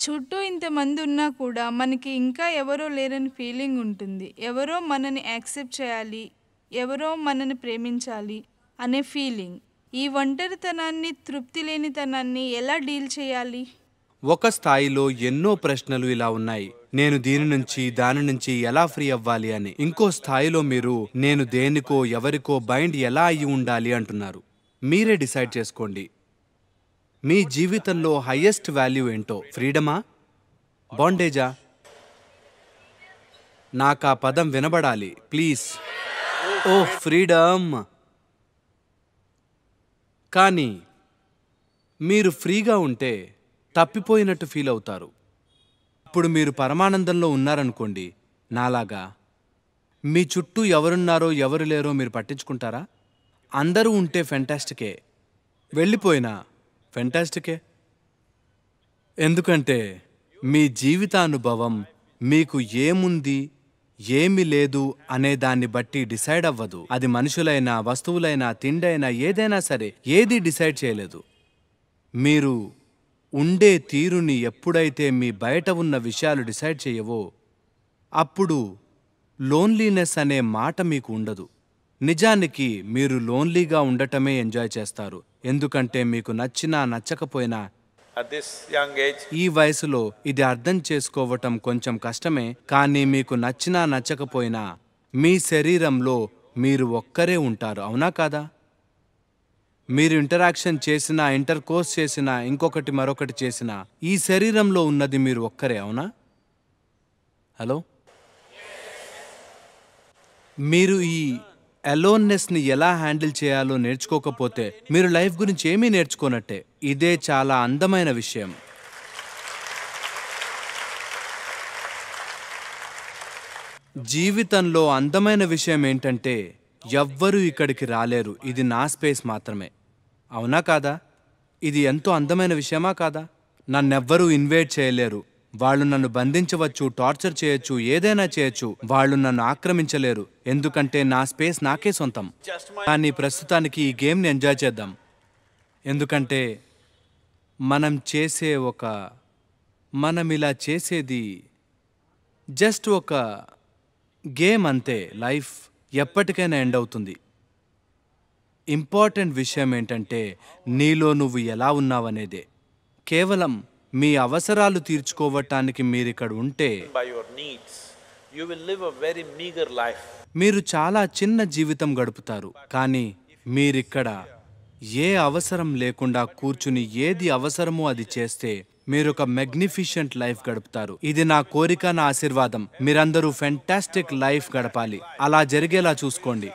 చుట్టూ ఇంతమంది ఉన్నా కూడా మనకి ఇంకా ఎవరో లేరని ఫీలింగ్ ఉంటుంది. ఎవరో మనని యాక్సెప్ట్ చేయాలి, ఎవరో మనని ప్రేమించాలి అనే ఫీలింగ్. ఈ ఒంటరితనాన్ని, తృప్తి లేనితనాన్ని ఎలా డీల్ చేయాలి? ఒక స్థాయిలో ఎన్నో ప్రశ్నలు ఇలా ఉన్నాయి. నేను దీని నుంచి దాని నుంచి ఎలా ఫ్రీ అవ్వాలి అని. ఇంకో స్థాయిలో మీరు నేను దేనికో ఎవరికో బైండ్ ఎలా అయి ఉండాలి అంటున్నారు. మీరే డిసైడ్ చేసుకోండి. మీ జీవితంలో హైయెస్ట్ వాల్యూ ఏంటో? ఫ్రీడమా, బాండేజా? నాకా పదం వినబడాలి ప్లీజ్. Oh freedom. కానీ మీరు ఫ్రీగా ఉంటే తప్పిపోయినట్టు ఫీల్ అవుతారు. ఇప్పుడు మీరు పరమానందంలో ఉన్నారనుకోండి, నాలాగా మీ చుట్టూ ఎవరున్నారో ఎవరు లేరో మీరు పట్టించుకుంటారా? అందరూ ఉంటే ఫెంటాస్టికే, వెళ్ళిపోయినా ఫెంటాస్టికే. ఎందుకంటే మీ జీవితానుభవం మీకు ఏముంది ఏమి లేదు అనే దాన్ని బట్టి డిసైడ్ అవ్వదు. అది మనుషులైనా వస్తువులైనా తిండైనా ఏదైనా సరే, ఏది డిసైడ్ చేయలేదు. మీరు ఉండే తీరుని ఎప్పుడైతే మీ బయట ఉన్న విషయాలు డిసైడ్ చేయవో అప్పుడు లోన్లీనెస్ అనే మాట మీకు ఉండదు. నిజానికి మీరు లోన్లీగా ఉండటమే ఎంజాయ్ చేస్తారు. ఎందుకంటే మీకు నచ్చినా నచ్చకపోయినా ఈ వయసులో ఇది అర్థం చేసుకోవటం కొంచెం కష్టమే. కానీ మీకు నచ్చినా నచ్చకపోయినా మీ శరీరంలో మీరు ఒక్కరే ఉంటారు, అవునా కాదా? మీరు ఇంటరాక్షన్ చేసినా, ఇంటర్ కోర్స్ చేసినా, ఇంకొకటి మరొకటి చేసినా ఈ శరీరంలో ఉన్నది మీరు ఒక్కరే, అవునా? హలో, మీరు ఈ అలోన్నెస్ని ఎలా హ్యాండిల్ చేయాలో నేర్చుకోకపోతే మీరు లైఫ్ గురించి ఏమీ నేర్చుకోనట్టే. ఇదే చాలా అందమైన విషయం. జీవితంలో అందమైన విషయం ఏంటంటే ఎవ్వరూ ఇక్కడికి రాలేరు, ఇది నా స్పేస్ మాత్రమే, అవునా కాదా? ఇది ఎంతో అందమైన విషయమా కాదా? నన్నెవ్వరూ ఇన్వైట్ చేయలేరు. వాళ్ళు నన్ను బంధించవచ్చు, టార్చర్ చేయొచ్చు, ఏదైనా చేయొచ్చు. వాళ్ళు నన్ను ఆక్రమించలేరు, ఎందుకంటే నా స్పేస్ నాకే సొంతం. కానీ ప్రస్తుతానికి ఈ గేమ్ని ఎంజాయ్ చేద్దాం. ఎందుకంటే మనం ఇలా చేసేది జస్ట్ ఒక గేమ్ అంతే. లైఫ్ ఎప్పటికైనా ఎండ్ అవుతుంది. ఇంపార్టెంట్ విషయం ఏంటంటే నీలో నువ్వు ఎలా ఉన్నావనేదే. కేవలం మీ అవసరాలు తీర్చుకోవటానికి మీరిక్కడ ఉంటే మీరు చాలా చిన్న జీవితం గడుపుతారు. కానీ మీరిక్కడ ఏ అవసరం లేకుండా కూర్చుని ఏది అవసరమో అది చేస్తే మీరొక మెగ్నిఫిషెంట్ లైఫ్ గడుపుతారు. ఇది నా కోరిక, నా ఆశీర్వాదం. మీరందరూ ఫెంటాస్టిక్ లైఫ్ గడపాలి. అలా జరిగేలా చూసుకోండి.